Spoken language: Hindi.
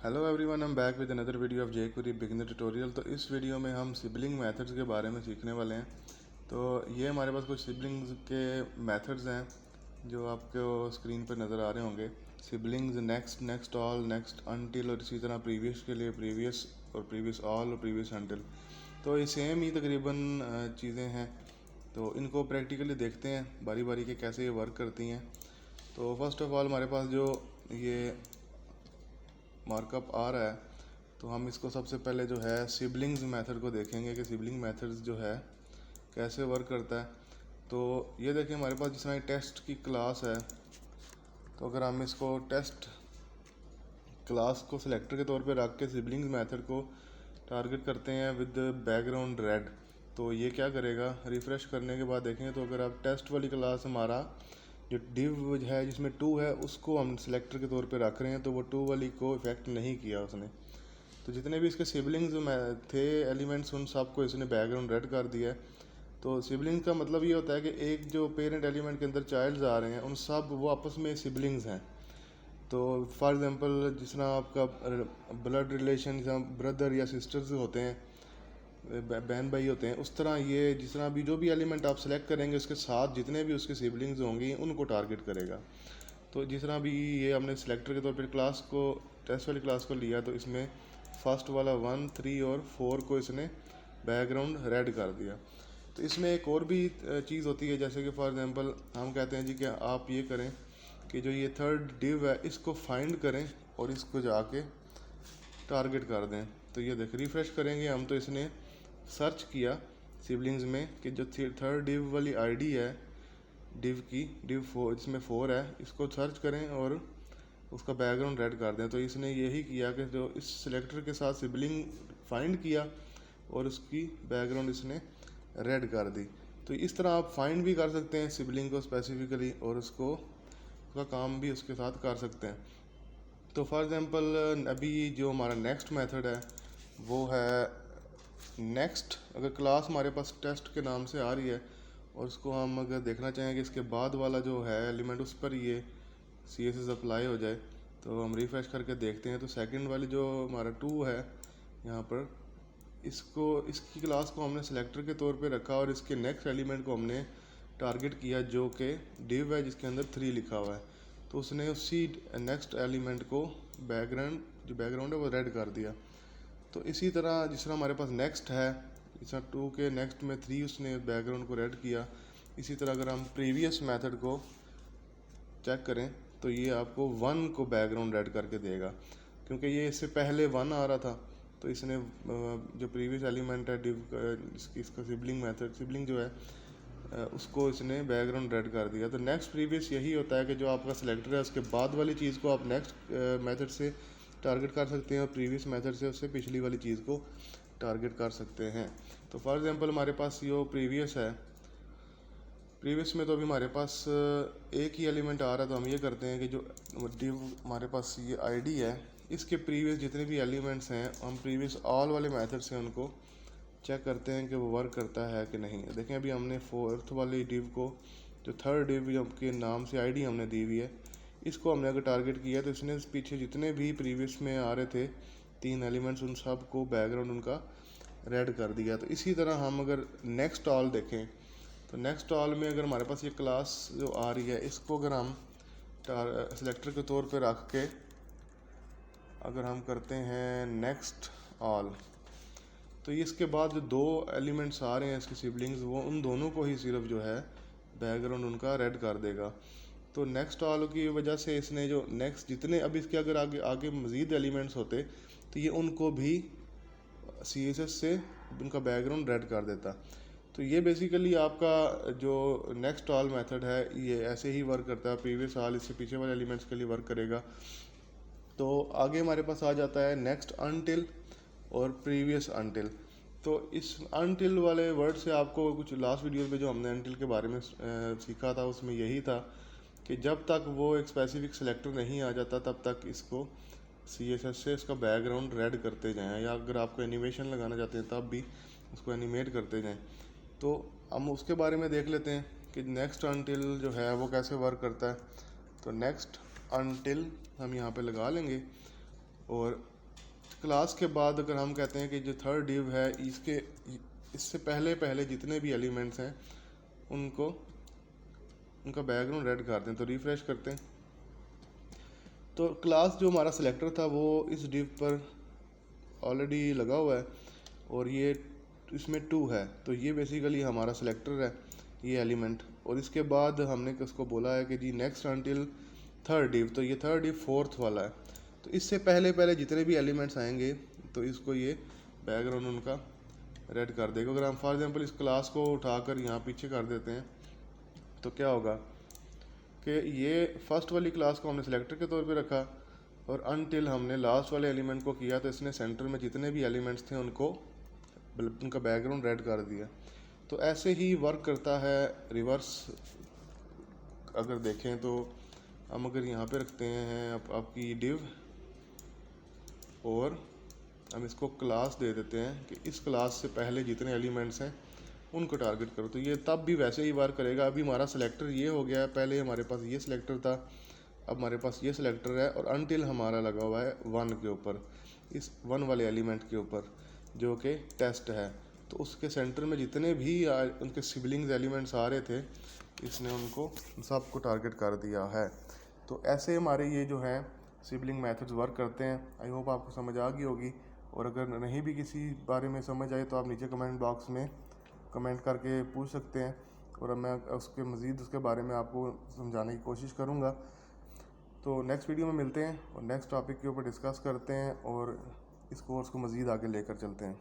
Hello everyone, I am back with another video of jQuery beginner tutorial. तो इस वीडियो में हम सिबलिंग मेथड्स के बारे में सीखने वाले हैं। तो ये हमारे पास कुछ सिबलिंग्स के मेथड्स हैं जो आपको स्क्रीन पर नज़र आ रहे होंगे। Siblings next, next all, next until और इसी तरह प्रीवियस के लिए प्रीवियस और प्रीवियस ऑल और प्रीवियस अनटिल। तो ये सेम ही तकरीबन चीज़ें हैं। तो इनको प्रैक्टिकली देखते हैं बारी बारी के कैसे ये वर्क करती हैं। तो फर्स्ट ऑफ ऑल हमारे पास जो ये मार्कअप आ रहा है, तो हम इसको सबसे पहले जो है सिबलिंग्स मेथड को देखेंगे कि सिबलिंग मेथड्स जो है कैसे वर्क करता है। तो ये देखें हमारे पास जिस तरह टेस्ट की क्लास है, तो अगर हम इसको टेस्ट क्लास को सिलेक्टर के तौर पे रख के सिबलिंग्स मेथड को टारगेट करते हैं विद बैकग्राउंड रेड, तो ये क्या करेगा, रिफ़्रेश करने के बाद देखें तो अगर आप टेस्ट वाली क्लास हमारा जो डिव है जिसमें 2 है उसको हम सिलेक्टर के तौर पे रख रहे हैं, तो वो 2 वाली को इफ़ेक्ट नहीं किया उसने। तो जितने भी इसके सिबलिंग्स थे एलिमेंट्स उन सब को इसने बैकग्राउंड रेड कर दिया है। तो सिबलिंग का मतलब ये होता है कि एक जो पेरेंट एलिमेंट के अंदर चाइल्ड्स आ रहे हैं उन सब वो आपस में सिबलिंग्स हैं। तो फॉर एग्जांपल जिस तरह आपका ब्लड रिलेशन ब्रदर या सिस्टर्स होते हैं, बहन भाई होते हैं, उस तरह ये जिस तरह भी जो भी एलिमेंट आप सेलेक्ट करेंगे उसके साथ जितने भी उसके सिबलिंग्स होंगी उनको टारगेट करेगा। तो जिस तरह भी ये हमने सिलेक्टर के तौर पर क्लास को टेस्ट वाली क्लास को लिया, तो इसमें फर्स्ट वाला 1, 3 और 4 को इसने बैकग्राउंड रेड कर दिया। तो इसमें एक और भी चीज़ होती है, जैसे कि फॉर एग्जांपल हम कहते हैं जी कि आप ये करें कि जो ये थर्ड डिव है इसको फाइंड करें और इसको जाके टारगेट कर दें। तो ये देख रिफ़्रेश करेंगे हम, तो इसने सर्च किया सिबलिंग्स में कि जो थर्ड डिव वाली आईडी है डिव की, डिव 4 जिसमें 4 है, इसको सर्च करें और उसका बैकग्राउंड रेड कर दें। तो इसने यही किया कि जो इस सिलेक्टर के साथ सिबलिंग फाइंड किया और उसकी बैकग्राउंड इसने रेड कर दी। तो इस तरह आप फाइंड भी कर सकते हैं सिबलिंग को स्पेसिफिकली और उसको उसका काम भी उसके साथ कर सकते हैं। तो फॉर एग्जांपल अभी जो हमारा नेक्स्ट मेथड है वो है नेक्स्ट। अगर क्लास हमारे पास टेस्ट के नाम से आ रही है और उसको हम अगर देखना चाहें कि इसके बाद वाला जो है एलिमेंट उस पर ये CSS अप्लाई हो जाए, तो हम रिफ़्रेश करके देखते हैं। तो सेकंड वाली जो हमारा 2 है यहाँ पर, इसकी क्लास को हमने सेलेक्टर के तौर पे रखा और इसके नेक्स्ट एलिमेंट को हमने टारगेट किया जो कि डिव है जिसके अंदर 3 लिखा हुआ है। तो उसने उसी नेक्स्ट एलिमेंट को जो बैकग्राउंड है वो रेड कर दिया। तो इसी तरह जिस तरह हमारे पास नेक्स्ट है, इस तरह 2 के नेक्स्ट में 3 उसने बैकग्राउंड को रेड किया। इसी तरह अगर हम प्रीवियस मेथड को चेक करें तो ये आपको 1 को बैकग्राउंड रेड करके देगा, क्योंकि ये इससे पहले 1 आ रहा था। तो इसने जो प्रीवियस एलिमेंट है डिव इसका सिबलिंग जो है उसको इसने बैकग्राउंड रेड कर दिया। तो नेक्स्ट प्रीवियस यही होता है कि जो आपका सिलेक्टर है उसके बाद वाली चीज़ को आप नेक्स्ट मेथड से टारगेट कर सकते हैं और प्रीवियस मेथड से उससे पिछली वाली चीज़ को टारगेट कर सकते हैं। तो फॉर एग्जांपल हमारे पास जो प्रीवियस है, प्रीवियस में तो अभी हमारे पास एक ही एलिमेंट आ रहा है। तो हम ये करते हैं कि जो डिव हमारे पास ये आईडी है इसके प्रीवियस जितने भी एलिमेंट्स हैं हम प्रीवियस ऑल वाले मेथड से उनको चेक करते हैं कि वो वर्क करता है कि नहीं। देखें अभी हमने 4th वाली डिव को, जो थर्ड डिव के नाम से आईडी हमने दी हुई है, इसको हमने अगर टारगेट किया तो इसने पीछे जितने भी प्रीवियस में आ रहे थे 3 एलिमेंट्स उन सब को बैकग्राउंड उनका रेड कर दिया। तो इसी तरह हम अगर नेक्स्ट ऑल देखें तो नेक्स्ट ऑल में अगर हमारे पास ये क्लास जो आ रही है इसको अगर हम सेलेक्टर के तौर पे रख के अगर हम करते हैं नेक्स्ट ऑल, तो इसके बाद जो 2 एलिमेंट्स आ रहे हैं इसके सिबलिंग्स, वो उन दोनों को ही सिर्फ जो है बैकग्राउंड उनका रेड कर देगा। तो नेक्स्ट ऑल की वजह से इसने जो नेक्स्ट जितने अब इसके अगर आगे आगे मज़ीद एलिमेंट्स होते तो ये उनको भी CSS से उनका बैकग्राउंड रेड कर देता। तो ये बेसिकली आपका जो नेक्स्ट ऑल मेथड है ये ऐसे ही वर्क करता है। प्रीवियस ऑल इससे पीछे वाले एलिमेंट्स के लिए वर्क करेगा। तो आगे हमारे पास आ जाता है नेक्स्ट अनटिल और प्रीवियस अनटिल। तो इस अनटिल वाले वर्ड से आपको कुछ लास्ट वीडियो पे जो हमने अनटिल के बारे में सीखा था उसमें यही था कि जब तक वो एक स्पेसिफिक सेलेक्टर नहीं आ जाता तब तक इसको CSS से इसका बैकग्राउंड रेड करते जाएं, या अगर आपको एनिमेशन लगाना चाहते हैं तब भी उसको एनिमेट करते जाएं। तो हम उसके बारे में देख लेते हैं कि नेक्स्ट अनटिल जो है वो कैसे वर्क करता है। तो नेक्स्ट अनटिल हम यहाँ पे लगा लेंगे और क्लास के बाद अगर हम कहते हैं कि जो थर्ड डिव है इससे पहले पहले जितने भी एलिमेंट्स हैं उनको उनका बैकग्राउंड रेड कर दें। तो रिफ्रेश करते हैं तो क्लास जो हमारा सिलेक्टर था वो इस डिव पर ऑलरेडी लगा हुआ है और ये इसमें 2 है, तो ये बेसिकली हमारा सिलेक्टर है ये एलिमेंट। और इसके बाद हमने उसको बोला है कि जी नेक्स्ट अनटिल थर्ड डिव, तो ये थर्ड डिव फोर्थ वाला है। तो इससे पहले पहले जितने भी एलिमेंट्स आएंगे तो इसको ये बैकग्राउंड उनका रेड कर देगा। अगर हम फॉर एग्जांपल इस क्लास को उठाकर यहाँ पीछे कर देते हैं तो क्या होगा कि ये फर्स्ट वाली क्लास को हमने सेलेक्टर के तौर पे रखा और अनटिल हमने लास्ट वाले एलिमेंट को किया तो इसने सेंटर में जितने भी एलिमेंट्स थे उनका बैकग्राउंड रेड कर दिया। तो ऐसे ही वर्क करता है रिवर्स। अगर देखें तो हम अगर यहाँ पे रखते हैं आपकी डिव और हम इसको क्लास दे देते हैं कि इस क्लास से पहले जितने एलिमेंट्स हैं उनको टारगेट करो, तो ये तब भी वैसे ही वर्क करेगा। अभी हमारा सिलेक्टर ये हो गया है, पहले हमारे पास ये सिलेक्टर था, अब हमारे पास ये सिलेक्टर है और अनटिल हमारा लगा हुआ है 1 के ऊपर, इस 1 वाले एलिमेंट के ऊपर जो कि टेस्ट है। तो उसके सेंटर में जितने भी उनके सिबलिंग्स एलिमेंट्स आ रहे थे इसने उनको सबको टारगेट कर दिया है। तो ऐसे हमारे ये जो हैं सिबलिंग मेथड्स वर्क करते हैं। आई होप आपको समझ आ गई होगी, और अगर नहीं भी किसी बारे में समझ आए तो आप नीचे कमेंट बॉक्स में कमेंट करके पूछ सकते हैं और मैं उसके बारे में आपको समझाने की कोशिश करूँगा। तो नेक्स्ट वीडियो में मिलते हैं और नेक्स्ट टॉपिक के ऊपर डिस्कस करते हैं और इस कोर्स को मज़ीद आगे लेकर चलते हैं।